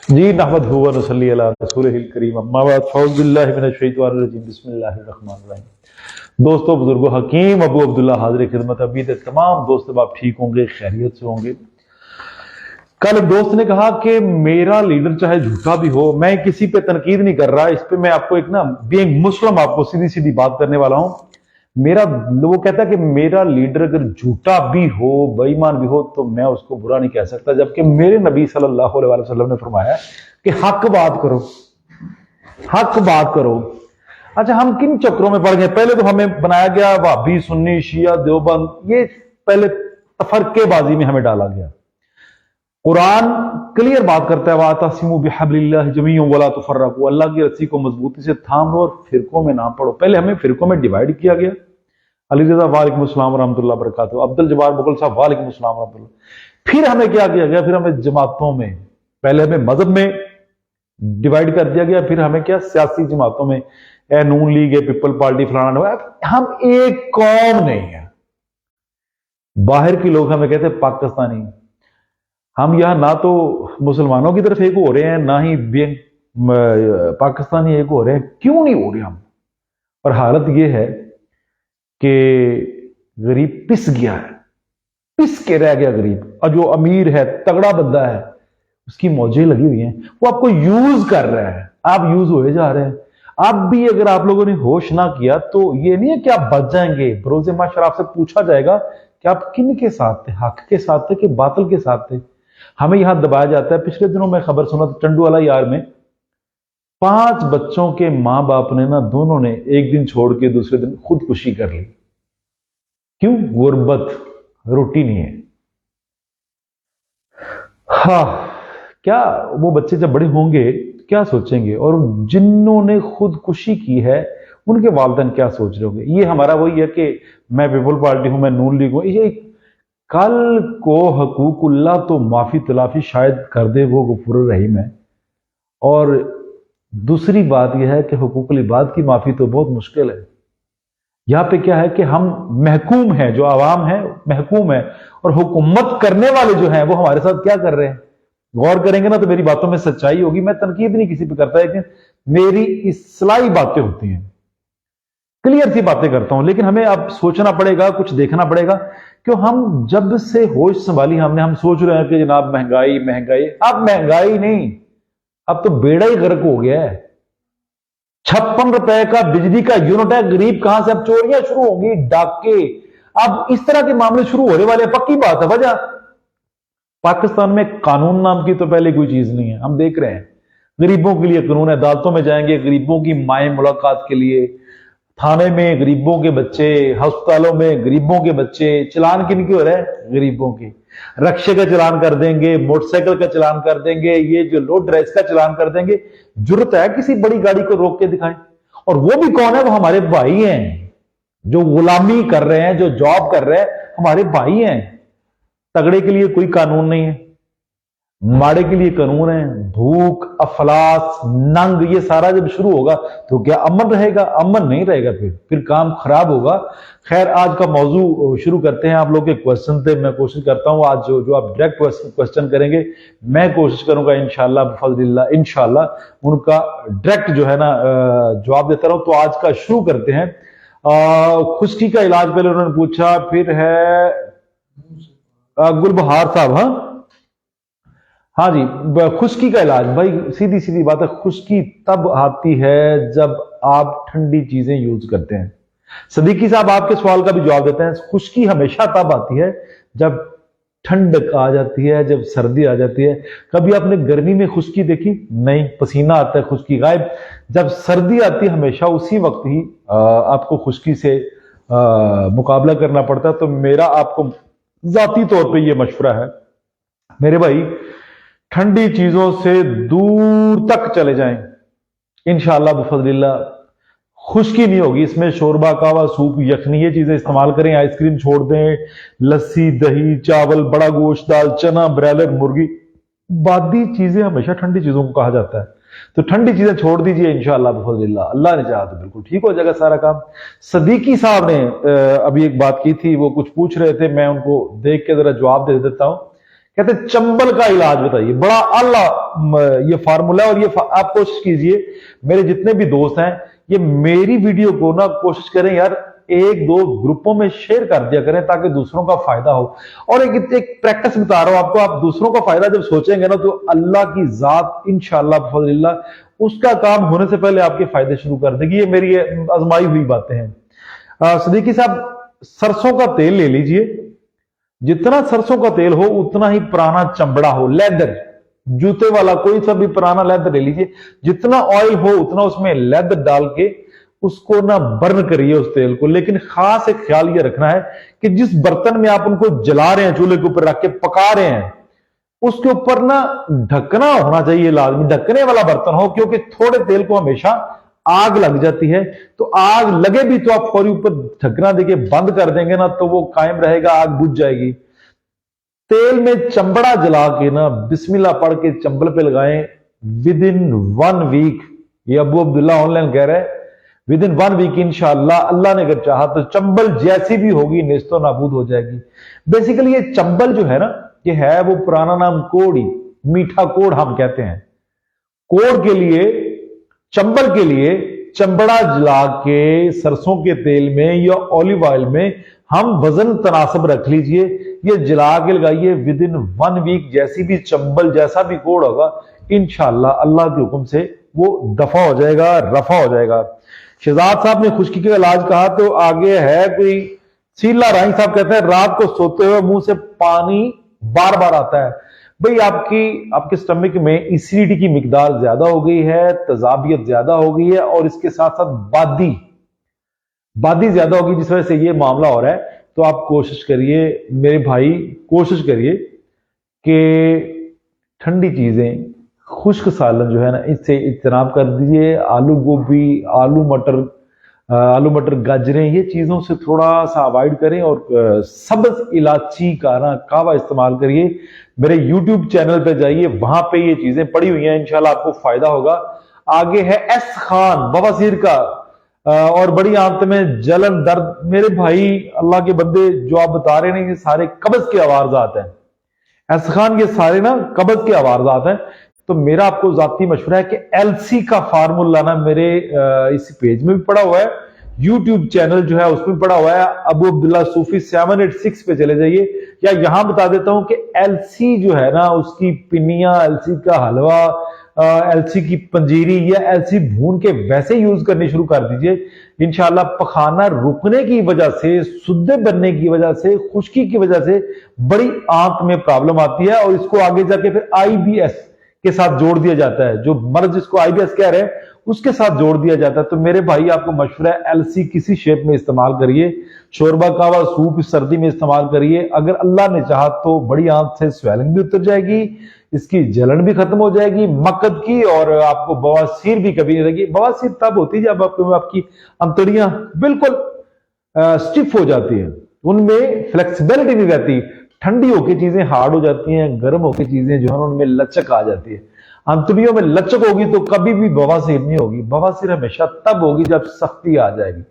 जी नहमदुहु व नसल्ली अला रसूलिहिल करीम अम्मा बाद फ़अऊज़ु बिल्लाहि मिनश शैतानिर रजीम बिस्मिल्लाहिर रहमानिर रहीम। दोस्तों बुजुर्गों, हकीम अबू अब्दुल्ला हाज़िर खिदमत। अमीद है तमाम दोस्त आप ठीक होंगे, खैरियत से होंगे। कल एक दोस्त ने कहा कि मेरा लीडर चाहे झूठा भी हो, मैं किसी पे तनकीद नहीं कर रहा, इस पे मैं आपको एक बीइंग मुस्लिम आपको सीधी सीधी बात करने वाला हूं। वो कहता है कि मेरा लीडर अगर झूठा भी हो, बेईमान भी हो, तो मैं उसको बुरा नहीं कह सकता, जबकि मेरे नबी सल्लल्लाहु अलैहि वसल्लम ने फरमाया कि हक बात करो, हक बात करो। अच्छा, हम किन चक्रों में पड़ गए? पहले तो हमें बनाया गया वहाबी, सुन्नी, शिया, देवबंद, ये पहले तफरकेबाजी में हमें डाला गया। कुरान क्लियर बात करता है, वातसिमू बिहब्लिल्लाहि जमीअन वला तुफर्रकू, अल्लाह की रस्सी को मजबूती से थाम लो और फिरकों में ना पड़ो। पहले हमें फिरकों में डिवाइड किया गया। अली रजा वालेकुम अस्सलाम रहमतुल्लाह बरकातहू, अब्दुल जब्बार मुगल साहब वालेकुम अस्सलाम रहमतुल्लाह। फिर हमें क्या किया गया? फिर हमें जमातों में, पहले हमें मजहब में डिवाइड कर दिया गया, फिर हमें क्या सियासी जमातों में, ए नून लीग, ए पीपल पार्टी, फलाना। हम एक कौम नहीं है। बाहर के लोग हमें कहते हैं पाकिस्तानी। हम यहां ना तो मुसलमानों की तरफ एक हो रहे हैं, ना ही पाकिस्तानी एक हो रहे हैं। क्यों नहीं हो रहे हम? और हालत यह है कि गरीब पिस गया है, पिस के रह गया गरीब। और जो अमीर है, तगड़ा बंदा है, उसकी मौजें लगी हुई हैं, वो आपको यूज कर रहा है, आप यूज होए जा रहे हैं। अब भी अगर आप लोगों ने होश ना किया तो ये नहीं है कि आप बच जाएंगे। बरोज़े माशर आपसे पूछा जाएगा कि आप किन के साथ थे, हक के साथ थे कि बातिल के साथ थे। हमें यहां दबाया जाता है। पिछले दिनों में खबर सुना था टंडू वाला यार में 5 बच्चों के मां बाप ने दोनों ने एक दिन छोड़ के दूसरे दिन खुदकुशी कर ली। क्यों? गुर्बत, रोटी नहीं है। क्या वो बच्चे जब बड़े होंगे क्या सोचेंगे? और जिन्होंने खुदकुशी की है उनके वालिदैन क्या सोच रहे होंगे? ये हमारा वही है कि मैं पीपल पार्टी हूं, मैं नून लीग हूं। ये कल को हकूकुल्लाह तो माफी तलाफी शायद कर दे, वो गफूर रहीम है। और दूसरी बात यह है कि हुकूकुल इबाद की माफी तो बहुत मुश्किल है। यहां पे क्या है कि हम महकूम हैं, जो आवाम है महकूम है, और हुकूमत करने वाले जो हैं वो हमारे साथ क्या कर रहे हैं? गौर करेंगे ना तो मेरी बातों में सच्चाई होगी। मैं तनकीद नहीं किसी पे करता, लेकिन मेरी इस्लाही बातें होती हैं, क्लियर सी बातें करता हूं। लेकिन हमें अब सोचना पड़ेगा, कुछ देखना पड़ेगा। क्यों हम जब से होश संभाली हम सोच रहे हैं कि जनाब महंगाई महंगाई। अब महंगाई नहीं, अब तो बेड़ा ही गर्क हो गया है। 56 रुपए का बिजली का यूनिट है। गरीब कहां से? अब चोरियां शुरू होंगी, डाके, अब इस तरह के मामले शुरू होने वाले हैं। पक्की बात है। वजह, पाकिस्तान में कानून नाम की तो पहले कोई चीज नहीं है। हम देख रहे हैं गरीबों के लिए कानून है, अदालतों में जाएंगे गरीबों की माएँ मुलाकात के लिए, थाने में गरीबों के बच्चे, अस्पतालों में गरीबों के बच्चे। चलान किन के हो रहे हैं? गरीबों के। रक्शे का चलान कर देंगे, मोटरसाइकिल का चलान कर देंगे, ये जो लोड है इसका चलान कर देंगे। जरूरत है किसी बड़ी गाड़ी को रोक के दिखाएं? और वो भी कौन है? वो हमारे भाई हैं जो गुलामी कर रहे हैं, जो जॉब कर रहे हैं, हमारे भाई हैं। तगड़े के लिए कोई कानून नहीं है, माड़े के लिए कानून है। भूख, अफलास, नंग, ये सारा जब शुरू होगा तो क्या अमन रहेगा? अमन नहीं रहेगा, फिर काम खराब होगा। खैर, आज का मौजू शुरू करते हैं। आप लोग के क्वेश्चन थे, मैं कोशिश करता हूं आज जो आप डायरेक्ट क्वेश्चन करेंगे, मैं कोशिश करूंगा इंशाअल्लाह बफज़लिल्लाह इंशाअल्लाह उनका डायरेक्ट जो है ना जवाब देता रहूं। तो आज का शुरू करते हैं। खुश्की का इलाज पहले उन्होंने पूछा, फिर है गुलबहार साहब। हाँ जी, खुश्की का इलाज। भाई सीधी सीधी बात है, खुश्की तब आती है जब आप ठंडी चीजें यूज करते हैं। सदीकी साहब आपके सवाल का भी जवाब देते हैं। खुश्की हमेशा तब आती है जब ठंडक आ जाती है, जब सर्दी आ जाती है। कभी आपने गर्मी में खुश्की देखी? नहीं, पसीना आता है, खुश्की गायब। जब सर्दी आती है हमेशा उसी वक्त ही आपको खुश्की से मुकाबला करना पड़ता है। तो मेरा आपको जाती तौर पर यह मशवरा है मेरे भाई, ठंडी चीजों से दूर तक चले जाएं, इंशाअल्लाह बफज़लिल्लाह खुश्की नहीं होगी। इसमें शोरबा, कावा, सूप, यखनी, ये चीजें इस्तेमाल करें। आइसक्रीम छोड़ दें, लस्सी, दही, चावल, बड़ा गोश्त, दाल, चना, ब्रॉयलर, मुर्गी, बादी चीजें हमेशा ठंडी चीजों को कहा जाता है। तो ठंडी चीजें छोड़ दीजिए, इंशाअल्लाह बफज़लिल्लाह अल्लाह ने चाहा तो बिल्कुल ठीक हो जाएगा सारा काम। सदीकी साहब ने अभी एक बात की थी, वो कुछ पूछ रहे थे, मैं उनको देख के जरा जवाब दे देता हूं कहते हैं चंबल का इलाज बताइए, बड़ा आला ये फार्मूला है। और ये आप कोशिश कीजिए, मेरे जितने भी दोस्त हैं ये मेरी वीडियो को ना कोशिश करें यार एक दो ग्रुपों में शेयर कर दिया करें ताकि दूसरों का फायदा हो। और एक प्रैक्टिस बता रहा हूं आपको, आप दूसरों का फायदा जब सोचेंगे ना तो अल्लाह की जात इंशाअल्लाह बिफज़लिल्लाह उसका काम होने से पहले आपके फायदे शुरू कर देगी। ये मेरी आजमाई हुई बातें हैं। सदीकी साहब, सरसों का तेल ले लीजिए, जितना सरसों का तेल हो उतना ही पुराना चमड़ा हो, लेदर जूते वाला कोई सा भी पुराना लेदर ले लीजिए, जितना ऑयल हो उतना उसमें लेदर डाल के उसको ना बर्न करिए उस तेल को। लेकिन खास एक ख्याल ये रखना है कि जिस बर्तन में आप उनको जला रहे हैं, चूल्हे के ऊपर रख के पका रहे हैं, उसके ऊपर ना ढकना होना चाहिए, लाजमी ढकने वाला बर्तन हो, क्योंकि थोड़े तेल को हमेशा आग लग जाती है। तो आग लगे भी तो आप फौरी ऊपर ढकना देके बंद कर देंगे ना तो वो कायम रहेगा, आग बुझ जाएगी। तेल में चंबड़ा जला के ना बिस्मिल्लाह पढ़ के चंबल पे लगाएं, विद इन 1 वीक, ये अबू अब्दुल्ला ऑनलाइन कह रहा है, विद इन 1 वीक इंशाअल्लाह अल्लाह ने अगर चाहा तो चंबल जैसी भी होगी नेस्तो नाबूद हो जाएगी। बेसिकली ये चंबल जो है ना, ये है वो पुराना नाम कोड़ी, मीठा कोड़ हम कहते हैं। कोड़ के लिए, चंबल के लिए चंबड़ा जला के सरसों के तेल में या ऑलिव ऑयल में हम वजन तनासब रख लीजिए, ये जला के लगाइए, विद इन 1 वीक जैसी भी चंबल जैसा भी कोड़ होगा इंशाअल्लाह अल्लाह के हुक्म से वो दफा हो जाएगा, रफा हो जाएगा। शहजाद साहब ने खुश्की का इलाज कहा तो आगे है कोई सीला राई साहब कहते हैं रात को सोते हुए मुंह से पानी बार बार आता है। भाई आपके स्टमक में एसिडिटी की मिकदार ज्यादा हो गई है, तजाबियत ज्यादा हो गई है और इसके साथ साथ बादी ज्यादा होगी, जिस वजह से ये मामला हो रहा है। तो आप कोशिश करिए मेरे भाई, कोशिश करिए कि ठंडी चीजें, खुश्क सालन जो है ना इससे इज्तनाब कर दीजिए। आलू गोभी, आलू मटर गाजरें, ये चीजों से थोड़ा सा अवॉइड करें और सब्ज इलायची का ना कावा इस्तेमाल करिए। मेरे YouTube चैनल पे जाइए, वहां पे ये चीजें पड़ी हुई हैं, इंशाल्लाह आपको फायदा होगा। आगे है एस खान बवासीर का और बड़ी आंत में जलन दर्द। मेरे भाई अल्लाह के बंदे जो आप बता रहे हैं ये सारे कब्ज के आवाजात हैं, एस खान ये सारे ना कब्ज के आवाजात हैं। तो मेरा आपको जाती मशवरा है कि एलसी का फार्मूला ना मेरे इस पेज में भी पड़ा हुआ है, YouTube चैनल जो है उसमें पड़ा हुआ है, अबू अब्दुल्ला सूफी 786 पे चले जाइए। या यहां बता देता हूं कि एलसी जो है ना उसकी पिनिया, एलसी का हलवा, एलसी की पंजीरी या एलसी भून के वैसे यूज करनी शुरू कर दीजिए। इंशाल्लाह पखाना रुकने की वजह से, सुद्दे बनने की वजह से, खुश्की की वजह से बड़ी आंत में प्रॉब्लम आती है और इसको आगे जाके फिर आईबीएस के साथ जोड़ दिया जाता है, जो मर्ज जिसको आईबीएस कह रहे हैं उसके साथ जोड़ दिया जाता है। तो मेरे भाई आपको मशवरा है एलसी किसी शेप में इस्तेमाल करिए, शोरबा कावा सूप सर्दी में इस्तेमाल करिए। अगर अल्लाह ने चाहा तो बड़ी आंत से स्वेलिंग भी उतर जाएगी, इसकी जलन भी खत्म हो जाएगी मकद की, और आपको बवासीर भी कभी नहीं रहेगी। बवासीर तब होती है जब आपकी अंतड़ियां बिल्कुल स्टिफ हो जाती है, उनमें फ्लेक्सिबिलिटी नहीं रहती, ठंडी होकर चीजें हार्ड हो जाती हैं, गर्म होकर चीजें जो है उनमें लचक आ जाती है। अंतड़ियों में लचक होगी तो कभी भी बवासीर नहीं होगी, बवासीर हमेशा तब होगी जब सख्ती आ जाएगी।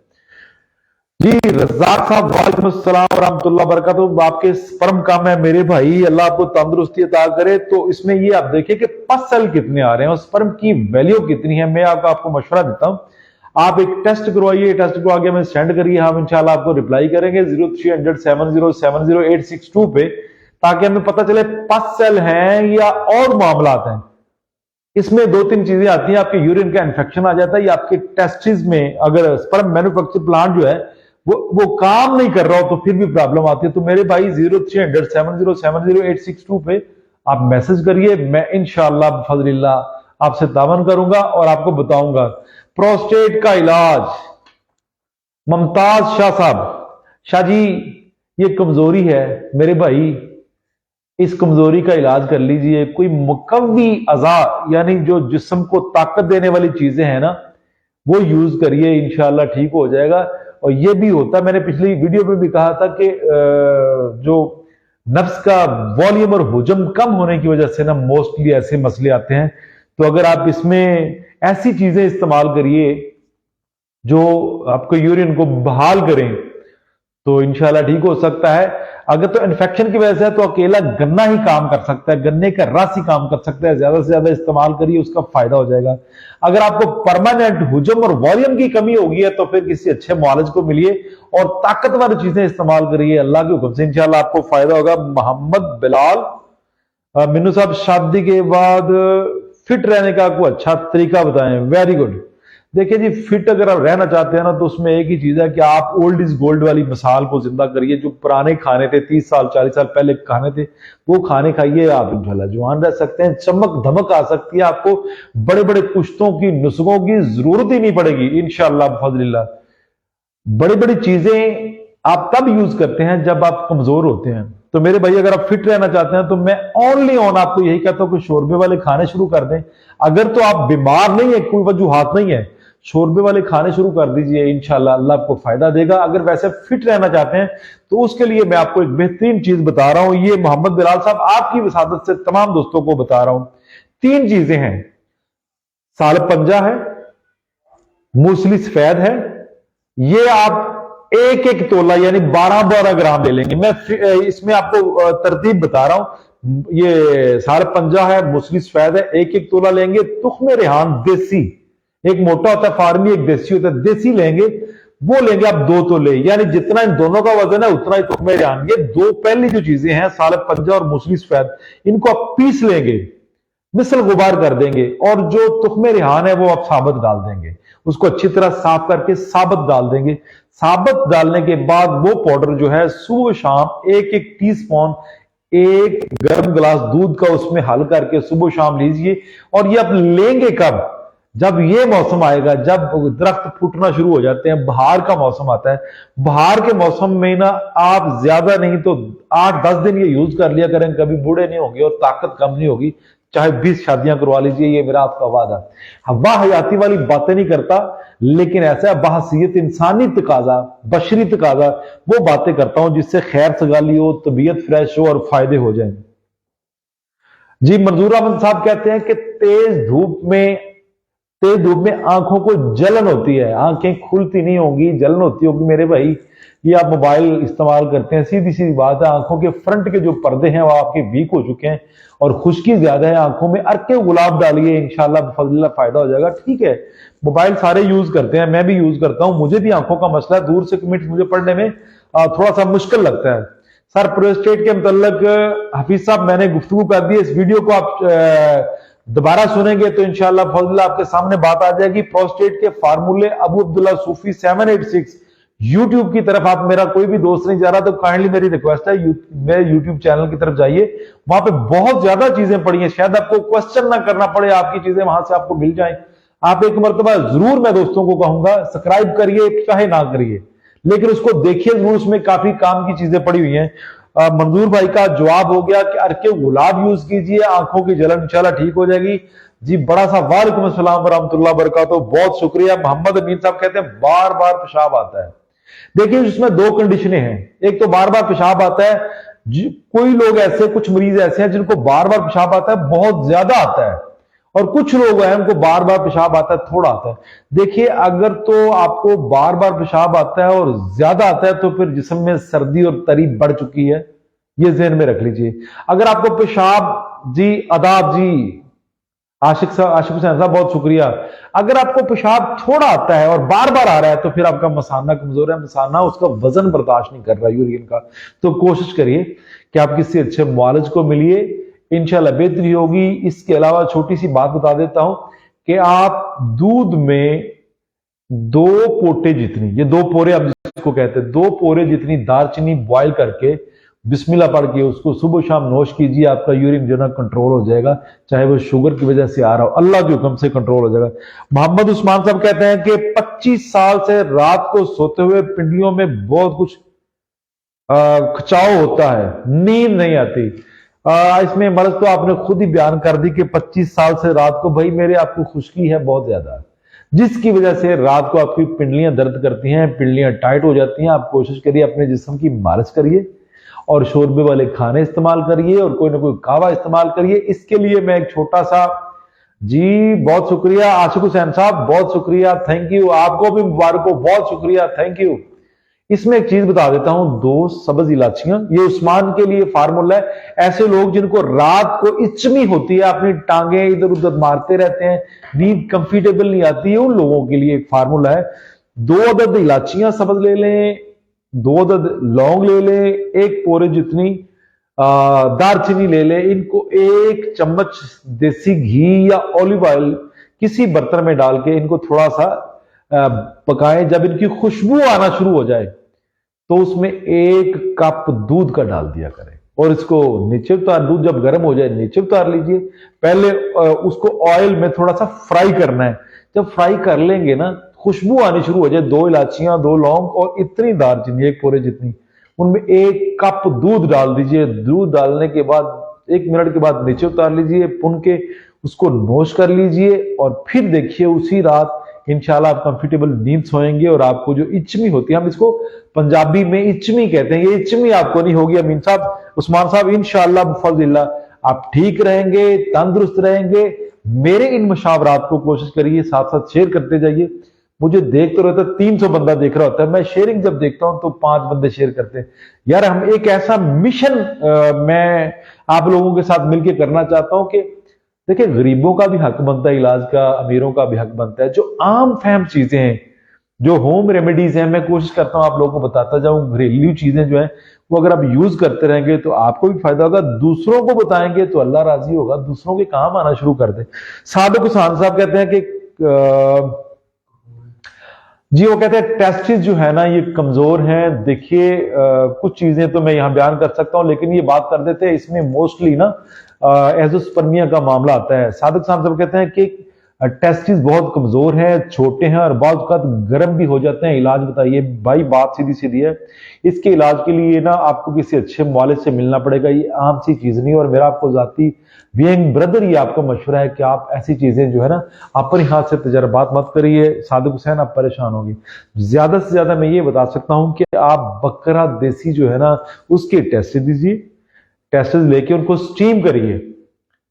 जी रज़ाक साहब वालेकुम अस्सलाम रहमतुल्लाह बरकातहू। आपके स्पर्म कम है मेरे भाई, अल्लाह आपको तंदुरुस्ती अता करे। तो इसमें ये आप देखिए कि पस सेल कितने आ रहे हैं और स्पर्म की वैल्यू कितनी है। मैं आपको मशवरा देता हूं, आप एक टेस्ट करवाइए, टेस्ट करवा के हमें सेंड करिए, हम इंशाल्लाह आपको रिप्लाई करेंगे 0300 7070 पे, ताकि हमें पता चले पस सेल हैं या और मामलात हैं। इसमें 2-3 चीजें आती हैं, आपके यूरिन का इन्फेक्शन आ जाता है या आपके टेस्टिस में अगर स्पर्म मैन्युफैक्चर प्लांट जो है वो काम नहीं कर रहा हो तो फिर भी प्रॉब्लम आती है। तो मेरे भाई 0300 7070 पे आप मैसेज करिए, मैं इंशाअल्लाह बिफज़लिल्लाह आपसे तावन करूंगा और आपको बताऊंगा। प्रोस्टेट का इलाज, मुमताज शाह साहब, शाह जी ये कमजोरी है मेरे भाई, इस कमजोरी का इलाज कर लीजिए। कोई मुकव्वी अज़ा यानी जो जिस्म को ताकत देने वाली चीजें हैं ना वो यूज करिए, इंशाअल्लाह ठीक हो जाएगा। और ये भी होता है, मैंने पिछली वीडियो में भी कहा था कि जो नफ्स का वॉल्यूम और हुजम कम होने की वजह से ना मोस्टली ऐसे मसले आते हैं। तो अगर आप इसमें ऐसी चीजें इस्तेमाल करिए जो आपको यूरिन को बहाल करें तो इंशाल्लाह ठीक हो सकता है। अगर तो इन्फेक्शन की वजह से है तो अकेला गन्ना ही काम कर सकता है, गन्ने का रस ही काम कर सकता है। ज्यादा से ज्यादा इस्तेमाल करिए, उसका फायदा हो जाएगा। अगर आपको परमानेंट हुजम और वॉल्यूम की कमी होगी है तो फिर किसी अच्छे मुआलिज को मिलिए और ताकतवर चीजें इस्तेमाल करिए। अल्लाह के हुक्म से इंशाल्लाह आपको फायदा होगा। मोहम्मद बिलाल मिन्नू साहब, शादी के बाद फिट रहने का कोई अच्छा तरीका बताएं। Very good. देखिए जी, फिट अगर आप रहना चाहते हैं ना तो उसमें एक ही चीज है कि आप ओल्ड इज गोल्ड वाली मिसाल को जिंदा करिए। जो पुराने खाने थे 30 साल 40 साल पहले खाने थे, वो खाने खाइए, आप इंशाल्लाह जवान रह सकते हैं। चमक धमक आ सकती है, आपको बड़े बड़े कुश्तों की नुस्खों की जरूरत ही नहीं पड़ेगी इंशाल्लाह बफज़लिल्लाह। बड़ी बड़ी चीजें आप तब यूज करते हैं जब आप कमजोर होते हैं। तो मेरे भाई, अगर आप फिट रहना चाहते हैं तो मैं ओनली ऑन आपको यही कहता हूं कि शोरबे वाले खाने शुरू कर दें। अगर तो आप बीमार नहीं है, कोई वजूहात नहीं है, शोरबे वाले खाने शुरू कर दीजिए, इंशाल्लाह अल्लाह आपको फायदा देगा। अगर वैसे फिट रहना चाहते हैं तो उसके लिए मैं आपको एक बेहतरीन चीज बता रहा हूं। ये मोहम्मद बिलाल साहब आपकी वसादत से तमाम दोस्तों को बता रहा हूं। 3 चीजें हैं, सालब पंजा है, मूसली सफेद है। ये आप एक एक तोला यानी 12-12 ग्राम ले लेंगे। मैं इसमें आपको तरतीब बता रहा हूं। ये सालब पंजा है, मूसली सफेद है, एक एक तोला लेंगे। तुख्मे रेहान देसी, एक मोटा होता है फार्मी, एक देसी होता है। देसी लेंगे, वो लेंगे आप 2 तोले, यानी जितना इन दोनों का वजन है उतना ही तुख्मे रेहान। ये 2 पहली जो चीजें हैं, सालब पंजा और मूसली सफेद, इनको आप पीस लेंगे, मिसल गुबार कर देंगे और जो तुख्मे रिहान है वो आप साबुत डाल देंगे। उसको अच्छी तरह साफ करके साबुत डाल देंगे। साबुत डालने के बाद वो पाउडर जो है सुबह शाम एक एक टीस्पून एक गर्म गिलास दूध का उसमें हल करके सुबह शाम लीजिए। और ये आप लेंगे कब? जब ये मौसम आएगा, जब दरख्त फूटना शुरू हो जाते हैं, बहार का मौसम आता है। बहार के मौसम में ना आप ज्यादा नहीं तो 8-10 दिन ये यूज कर लिया करें, कभी बूढ़े नहीं होंगे और ताकत कम नहीं होगी। चाहे 20 शादियां करवा लीजिए, ये मेरा आपका वादा। हवा हयाती वाली बातें नहीं करता, लेकिन ऐसा बहसीयत इंसानी तकाजा, बशरी तकाजा, वो बातें करता हूं जिससे खैर सगाली हो, तबीयत फ्रेश हो और फायदे हो जाए। जी मंजूर अहमद साहब कहते हैं कि तेज धूप में आंखों को जलन होती है, आंखें खुलती नहीं होंगी, जलन होती होगी। मेरे भाई, ये आप मोबाइल इस्तेमाल करते हैं, सीधी सी बात है, आंखों के फ्रंट के जो पर्दे हैं वो आपके वीक हो चुके हैं और खुश्की ज्यादा है आंखों में। अर्के गुलाब डालिए, इंशाल्लाह बफज़लिल्लाह फायदा हो जाएगा। ठीक है, मोबाइल सारे यूज करते हैं, मैं भी यूज करता हूं, मुझे भी आंखों का मसला है, दूर से कमेंट मुझे पढ़ने में थोड़ा सा मुश्किल लगता है। सर प्रोस्टेट के मतलब हफीज साहब मैंने गुफ्तगू कर दी, इस वीडियो को आप दोबारा सुनेंगे तो इंशाल्लाह फजल आपके सामने बात आ जाएगी। प्रोस्टेट के फार्मूले अबू अब्दुल्ला सूफी 786 यूट्यूब की तरफ, आप मेरा कोई भी दोस्त नहीं जा रहा तो काइंडली मेरी रिक्वेस्ट है मेरे यूट्यूब चैनल की तरफ जाइए, वहां पे बहुत ज्यादा चीजें पड़ी हैं, शायद आपको क्वेश्चन ना करना पड़े, आपकी चीजें वहां से आपको मिल जाएं। आप एक मरतबा जरूर मैं दोस्तों को कहूंगा सब्सक्राइब करिए चाहे ना करिए, लेकिन उसको देखिए जरूर, उसमें काफी काम की चीजें पड़ी हुई हैं। मंजूर भाई का जवाब हो गया कि अर्के गुलाब यूज कीजिए, आंखों की जलन इंशाल्लाह ठीक हो जाएगी। जी बड़ा सा वालेकुम अस्सलाम वरहमतुल्लाह वबरकातुहू, बहुत शुक्रिया। मोहम्मद अमीन साहब कहते हैं बार बार पेशाब आता है। देखिए इसमें 2 कंडीशनें हैं, एक तो बार बार पेशाब आता है, कोई लोग ऐसे, कुछ मरीज ऐसे हैं जिनको बार बार पेशाब आता है, बहुत ज्यादा आता है, और कुछ लोग हैं उनको बार बार पेशाब आता है, थोड़ा आता है। देखिए अगर तो आपको बार बार पेशाब आता है और ज्यादा आता है तो फिर जिस्म में सर्दी और तरी बढ़ चुकी है, ये ज़हन में रख लीजिए। अगर आपको पेशाब, जी आदाब जी आशिक हुसैन साहब बहुत शुक्रिया, अगर आपको पेशाब थोड़ा आता है और बार बार आ रहा है तो फिर आपका मसाना कमजोर है, मसाना उसका वजन बर्दाश्त नहीं कर रहा यूरिन का। तो कोशिश करिए कि आप किसी अच्छे मुआलिज को मिलिए, इंशाल्लाह बेहतरी होगी। इसके अलावा छोटी सी बात बता देता हूं कि आप दूध में 2 पोटे जितनी, ये 2 पोरे आप जिसको कहते हैं, 2 पोरे जितनी दालचीनी बॉयल करके बिस्मिल्लाह पढ़ के उसको सुबह शाम नोश कीजिए, आपका यूरिन जो ना कंट्रोल हो जाएगा, चाहे वो शुगर की वजह से आ रहा हो, अल्लाह के हुक्म से कंट्रोल हो जाएगा। मोहम्मद उस्मान साहब कहते हैं कि 25 साल से रात को सोते हुए पिंडलियों में बहुत कुछ खिंचाव होता है, नींद नहीं आती। इसमें मर्ज तो आपने खुद ही बयान कर दी कि 25 साल से रात को, भाई मेरे आपको खुश्की है बहुत ज्यादा, जिसकी वजह से रात को आपकी पिंडलियां दर्द करती हैं, पिंडलियां टाइट हो जाती हैं। आप कोशिश करिए अपने जिस्म की मालिश करिए और शोरबे वाले खाने इस्तेमाल करिए और कोई ना कोई कावा इस्तेमाल करिए। इसके लिए मैं एक छोटा सा, जी बहुत शुक्रिया आशिक हुसैन साहब, बहुत शुक्रिया, थैंक यू, आपको भी मुबारक हो, बहुत शुक्रिया, थैंक यू। इसमें एक चीज बता देता हूं, 2 सब्ज इलाचियां, ये उस्मान के लिए फार्मूला है। ऐसे लोग जिनको रात को इचमी होती है, अपनी टांगे इधर उधर मारते रहते हैं, नींद कंफर्टेबल नहीं आती है, उन लोगों के लिए एक फार्मूला है। 2 अदद इलाचियां सब्ज ले लें, 2 अदद लौंग ले लें, 1 पोरे जितनी दारचीनी ले लें। इनको 1 चम्मच देसी घी या ऑलिव ऑयल किसी बर्तन में डाल के इनको थोड़ा सा पकाएं। जब इनकी खुशबू आना शुरू हो जाए तो उसमें 1 कप दूध का डाल दिया करें और इसको नीचे उतार, दूध जब गर्म हो जाए नीचे उतार लीजिए। पहले उसको ऑयल में थोड़ा सा फ्राई करना है। जब फ्राई कर लेंगे ना, खुशबू आनी शुरू हो जाए, 2 इलाचियां, 2 लौंग और इतनी दालचीनी 1 पोरे जितनी, उनमें 1 कप दूध डाल दीजिए। दूध डालने के बाद 1 मिनट के बाद नीचे उतार लीजिए, पुन के उसको नोश कर लीजिए और फिर देखिए उसी रात इंशाल्लाह आप कंफर्टेबल नींद सोएंगे और आपको जो इचमी होती है, हम इसको पंजाबी में इचमी कहते हैं, ये इचमी आपको नहीं होगी। अमीन साहब, उस्मान साहब, इंशाल्लाह बिफज़लिल्लाह आप ठीक रहेंगे, तंदुरुस्त रहेंगे। मेरे इन मशावरात को कोशिश करिए, साथ साथ शेयर करते जाइए। मुझे देख तो रहता है 300 बंदा देख रहा होता है, मैं शेयरिंग जब देखता हूं तो 5 बंदे शेयर करते हैं। यार हम एक ऐसा मिशन मैं आप लोगों के साथ मिलकर करना चाहता हूं कि देखिए, गरीबों का भी हक बनता है इलाज का, अमीरों का भी हक बनता है। जो आम फहम चीजें हैं, जो होम रेमेडीज हैं, मैं कोशिश करता हूं आप लोगों को बताता जाऊं। घरेलू चीजें जो हैं वो अगर आप यूज करते रहेंगे तो आपको भी फायदा होगा, दूसरों को बताएंगे तो अल्लाह राजी होगा, दूसरों के काम आना शुरू कर दे। सादक हुसैन साहब कहते हैं कि जी, वो कहते हैं टेस्टिस जो है ना ये कमजोर हैं। देखिए कुछ चीजें तो मैं यहां बयान कर सकता हूं, लेकिन ये बात कर देते हैं, इसमें मोस्टली ना एजोस्पर्मिया का मामला आता है। सादक साहब कहते हैं कि टेस्टिस बहुत कमजोर हैं, छोटे हैं और बहुत वक्त गर्म भी हो जाते हैं। इलाज बताइए भाई। बात सीधी सीधी है, इसके इलाज के लिए ना आपको किसी अच्छे मुआलिज से मिलना पड़ेगा, ये आम सी चीज नहीं। और मेरा आपको जाती बीइंग ब्रदर ये आपको मशवरा है कि आप ऐसी चीजें जो है ना अपने हाथ से तजर्बात मत करिए। सादिक हुसैन, आप परेशान होंगे। ज्यादा से ज्यादा मैं ये बता सकता हूं कि आप बकरा देसी जो है ना उसके टेस्ट दीजिए, टेस्ट लेके उनको स्टीम करिए,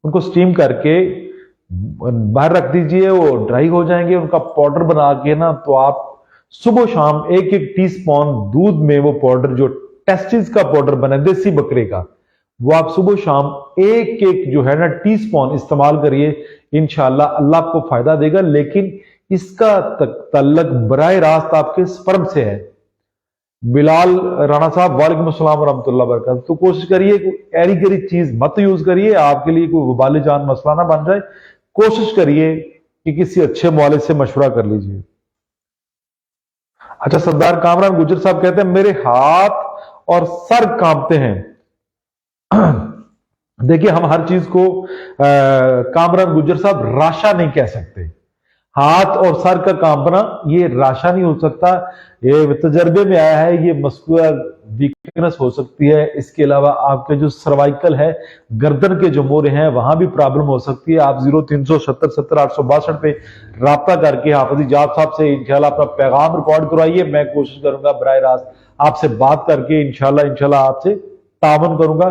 उनको स्टीम करके बाहर रख दीजिए, वो ड्राई हो जाएंगे। उनका पाउडर बना के ना तो आप सुबह शाम 1-1 टीस्पून दूध में वो पाउडर, जो टेस्टिस का पाउडर बना देसी बकरे का, वो आप सुबह शाम 1-1 जो है ना टीस्पून इस्तेमाल करिए। इंशाल्लाह अल्लाह आपको फायदा देगा, लेकिन इसका तल्लक बराह रास्त आपके स्पर्म से है। बिलाल राणा साहब, वालेकुम अस्सलाम रहमतुल्लाह बरकातहू। तो कोशिश करिए कि एरी गरी चीज मत यूज करिए, आपके लिए कोई वबाले जान मसला ना बन जाए। कोशिश करिए कि किसी अच्छे मुआलिज से मशवरा कर लीजिए। अच्छा, सरदार कामरान गुजर साहब कहते हैं मेरे हाथ और सर कांपते हैं। देखिए, हम हर चीज को कामरान गुजर साहब राशा नहीं कह सकते। हाथ और सर का कांपना ये राशा नहीं हो सकता, ये तजर्बे में आया है, ये मस्कुलर वीकनेस हो सकती है। इसके अलावा आपके जो सर्वाइकल है, गर्दन के जो मोरे हैं, वहां भी प्रॉब्लम हो सकती है। आप 0370 70 862 पे राब्ता करके हाफिज इजाज साहब से इंशाल्लाह अपना पैगाम रिकॉर्ड करवाइए। मैं कोशिश करूंगा बराह रास्त आपसे बात करके इंशाल्लाह आपसे तावन करूंगा।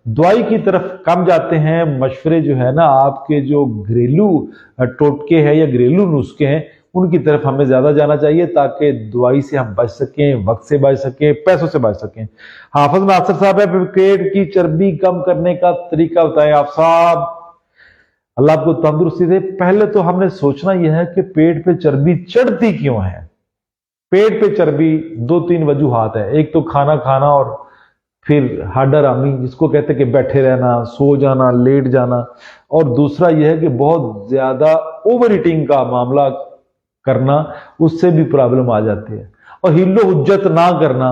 दवाई की तरफ कम जाते हैं, मशवरे जो है ना आपके जो घरेलू टोटके हैं या घरेलू नुस्खे हैं उनकी तरफ हमें ज्यादा जाना चाहिए, ताकि दवाई से हम बच सकें, वक्त से बच सकें, पैसों से बच सकें। हाफिज नासिर साहब है, पेट की चर्बी कम करने का तरीका बताएं आप साहब। अल्लाह आपको तंदुरुस्ती दे। पहले तो हमने सोचना यह है कि पेट पे चर्बी चढ़ती क्यों है। पेट पे चर्बी 2-3 वजूहात है। एक तो खाना खाना और फिर हाडारामी, जिसको कहते हैं कि बैठे रहना, सो जाना, लेट जाना। और दूसरा यह है कि बहुत ज्यादा ओवर ईटिंग का मामला करना, उससे भी प्रॉब्लम आ जाती है। और हिल्लो हुज्जत ना करना,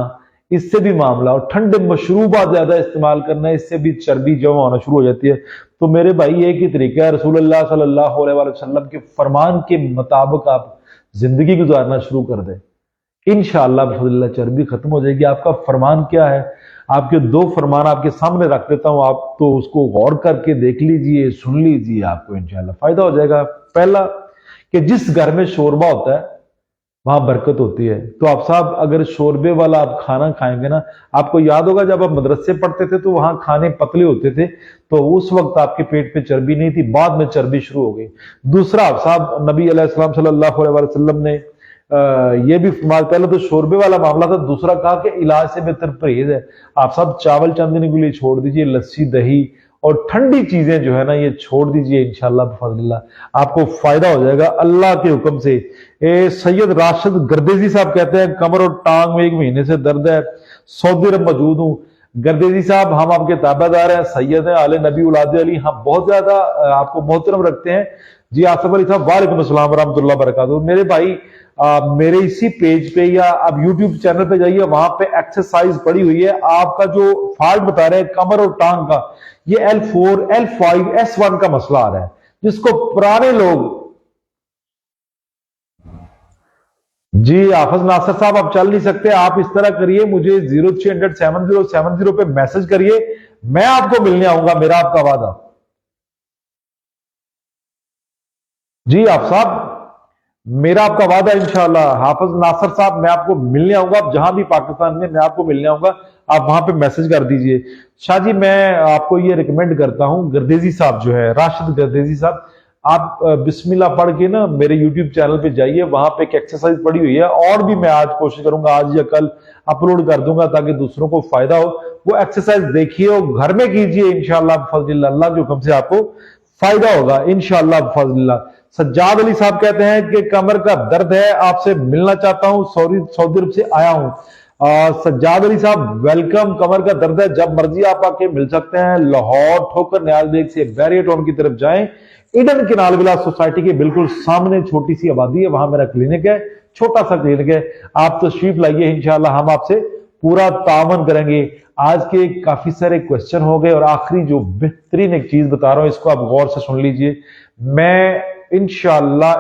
इससे भी मामला। और ठंडे मशरूबात ज्यादा इस्तेमाल करना, इससे भी चर्बी जमा होना शुरू हो जाती है। तो मेरे भाई एक ही तरीका है, रसूलुल्लाह सल्लल्लाहु अलैहि वसल्लम के फरमान के मुताबिक आप जिंदगी गुजारना शुरू कर दें, इंशाअल्लाह बिफज़लिल्लाह चर्बी खत्म हो जाएगी। आपका फरमान क्या है? आपके 2 फरमान आपके सामने रख देता हूं, आप तो उसको गौर करके देख लीजिए, सुन लीजिए, आपको इंशाअल्लाह फायदा हो जाएगा। पहला कि जिस घर में शोरबा होता है वहां बरकत होती है। तो आप साहब अगर शोरबे वाला आप खाना खाएंगे ना, आपको याद होगा जब आप मदरसे पढ़ते थे तो वहां खाने पतले होते थे, तो उस वक्त आपके पेट पे चर्बी नहीं थी, बाद में चर्बी शुरू हो गई। दूसरा आप साहब, नबी अलैहिस्सलाम सल्लल्लाहु अलैहि वसल्लम ने ये भी पहले तो शोरबे वाला मामला था, दूसरा कहा कि इलाज से बेहतर परहेज है। आप सब चावल चंद दिन के लिए छोड़ दीजिए, लस्सी दही और ठंडी चीजें जो है ना ये छोड़ दीजिए, इंशाल्लाह बफज़लिल्लाह आपको फायदा हो जाएगा अल्लाह के हुक्म से। सैयद राशिद गर्देजी साहब कहते हैं कमर और टांग में 1 महीने से दर्द है, सऊदी अरब मौजूद हूँ। गर्देजी साहब हम आपके ताबेदार हैं, सैयद हैं, आले नबी औलाद अली, हम बहुत ज्यादा आपको मोहतरम रखते हैं। जी आसफ अली साहब वालेकुम अस्सलाम रहमतुल्लाह बरकातहू। मेरे भाई मेरे इसी पेज पे या आप यूट्यूब चैनल पे जाइए, वहां पे एक्सरसाइज पड़ी हुई है। आपका जो फॉल्ट बता रहे हैं कमर और टांग का, ये L4, L5, S1 का मसला आ रहा है, जिसको पुराने लोग। जी हाफिज नासिर साहब आप चल नहीं सकते, आप इस तरह करिए, मुझे 0600 7070 पे मैसेज करिए, मैं आपको मिलने आऊंगा, मेरा आपका वादा। जी आप साहब मेरा आपका वादा इंशाल्लाह। हाफिज नासिर साहब मैं आपको मिलने आऊंगा, आप जहां भी पाकिस्तान में, मैं आपको मिलने आऊंगा, आप वहां पे मैसेज कर दीजिए। शाह जी मैं आपको ये रिकमेंड करता हूं, गर्देजी साहब जो है, राशिद गर्देजी साहब, आप बिस्मिल्लाह पढ़ के ना मेरे यूट्यूब चैनल पे जाइए, वहां पे एक एक्सरसाइज पड़ी हुई है, और भी मैं आज कोशिश करूंगा, आज या कल अपलोड कर दूंगा ताकि दूसरों को फायदा हो। वो एक्सरसाइज देखिए और घर में कीजिए, इंशाल्लाह बफज़लिल्लाह अल्लाह के हुक्म से आपको फायदा होगा इंशाल्लाह बफज़लिल्लाह। सज्जाद अली साहब कहते हैं कि कमर का दर्द है, आपसे मिलना चाहता हूं, सऊदी अरब से आया हूं। सज्जाद अली साहब वेलकम, कमर का दर्द है, जब मर्जी आप आके मिल सकते हैं। लाहौर ठोकर न्याज बेग से बैरियर टाउन की तरफ जाएं, ईडन किनाल विला सोसाइटी के बिल्कुल सामने छोटी सी आबादी है, वहां मेरा क्लिनिक है, छोटा सा क्लिनिक है, आप तशरीफ लाइए, इंशाल्लाह हम आपसे पूरा तावन करेंगे। आज के काफी सारे क्वेश्चन हो गए, और आखिरी जो बेहतरीन एक चीज बता रहा हूं, इसको आप गौर से सुन लीजिए। मैं इंशाल्लाह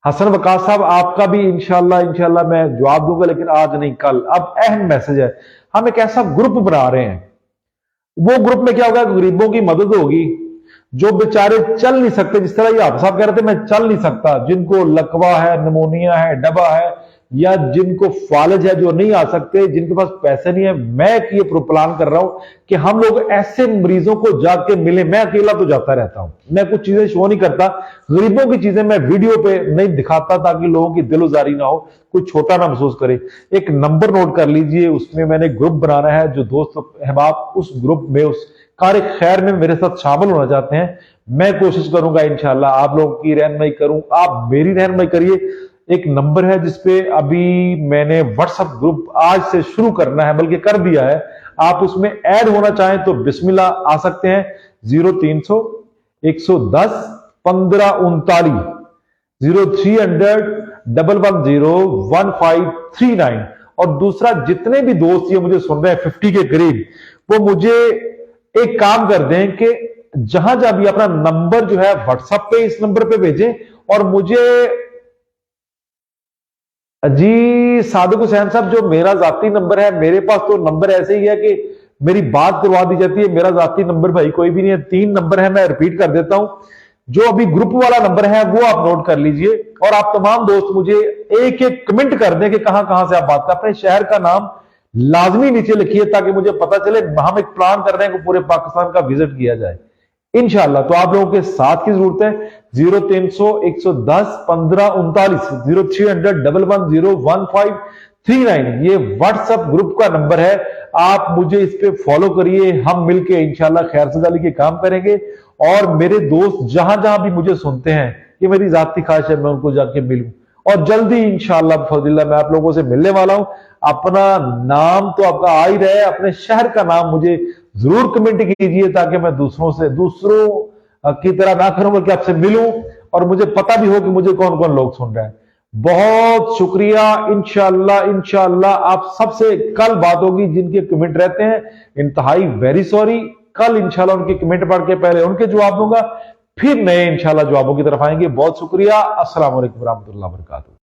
हसन वकास साहब आपका भी इंशाल्लाह मैं जवाब दूंगा, लेकिन आज नहीं कल। अब अहम मैसेज है, हम एक ऐसा ग्रुप बना रहे हैं, वो ग्रुप में क्या होगा, गरीबों की मदद होगी, जो बेचारे चल नहीं सकते, जिस तरह ये आप साहब कह रहे थे मैं चल नहीं सकता, जिनको लकवा है, निमोनिया है, डबा है, या जिनको फालज है, जो नहीं आ सकते, जिनके पास पैसे नहीं है, मैं ये प्लान कर रहा हूं कि हम लोग ऐसे मरीजों को जाके मिले। मैं अकेला तो जाता रहता हूं, मैं कुछ चीजें शो नहीं करता, गरीबों की चीजें मैं वीडियो पे नहीं दिखाता ताकि लोगों की दिलोजारी ना हो, कोई छोटा ना महसूस करे। एक नंबर नोट कर लीजिए, उसमें मैंने ग्रुप बनाना है, जो दोस्त अहबाब उस ग्रुप में, उस कार्य खैर में मेरे साथ शामिल होना चाहते हैं, मैं कोशिश करूंगा इंशाल्लाह आप लोगों की रहनुमाई करूं, आप मेरी रहनुमाई करिए। एक नंबर है जिसपे अभी मैंने व्हाट्सएप ग्रुप आज से शुरू करना है, बल्कि कर दिया है, आप उसमें ऐड होना चाहें तो बिस्मिल्लाह आ सकते हैं। 0300 110 1539 0300 110 1539। और दूसरा, जितने भी दोस्त ये मुझे सुन रहे हैं 50 के करीब, वो मुझे एक काम कर दें कि जहां जहां भी अपना नंबर जो है व्हाट्सएप पे इस नंबर पे भेजें, और मुझे जी सादिक हुसैन साहब, जो मेरा जाती नंबर है, मेरे पास तो नंबर ऐसे ही है कि मेरी बात करवा दी जाती है, मेरा जाती नंबर भाई कोई भी नहीं है, 3 नंबर है, मैं रिपीट कर देता हूं। जो अभी ग्रुप वाला नंबर है वो आप नोट कर लीजिए, और आप तमाम दोस्त मुझे एक एक कमेंट कर दें कि कहां कहां से आप बात कर, अपने शहर का नाम लाजमी नीचे लिखिए ताकि मुझे पता चले। हम एक प्लान कर रहे हैं कि पूरे पाकिस्तान का विजिट किया जाए इंशाल्लाह, तो आप लोगों के साथ की जरूरत है। 0300 110 1539 0300 110 1539 ये व्हाट्सएप ग्रुप का नंबर है, आप मुझे इस पे फॉलो करिए, हम मिलके इंशाल्लाह खैर सगाली के काम करेंगे। और मेरे दोस्त जहां जहां भी मुझे सुनते हैं, ये मेरी जाती ख्वाहिश है मैं उनको जाके मिलूं, और जल्दी इंशाल्लाह फज़िल्लाह मैं आप लोगों से मिलने वाला हूं। अपना नाम तो आपका आ ही रहे, अपने शहर का नाम मुझे जरूर कमेंट कीजिए ताकि मैं दूसरों की तरह ना करूं, बल्कि आपसे मिलूं और मुझे पता भी हो कि मुझे कौन कौन लोग सुन रहे हैं। बहुत शुक्रिया। इंशाल्लाह आप सबसे कल बात होगी। जिनके कमेंट रहते हैं इंतहाई वेरी सॉरी, कल इंशाल्लाह उनके कमेंट पढ़ के पहले उनके जवाब दूंगा, फिर नए इंशाल्लाह जवाबों की तरफ आएंगे। बहुत शुक्रिया। अस्सलाम वालेकुम रहमतुल्लाहि व बरकातहू।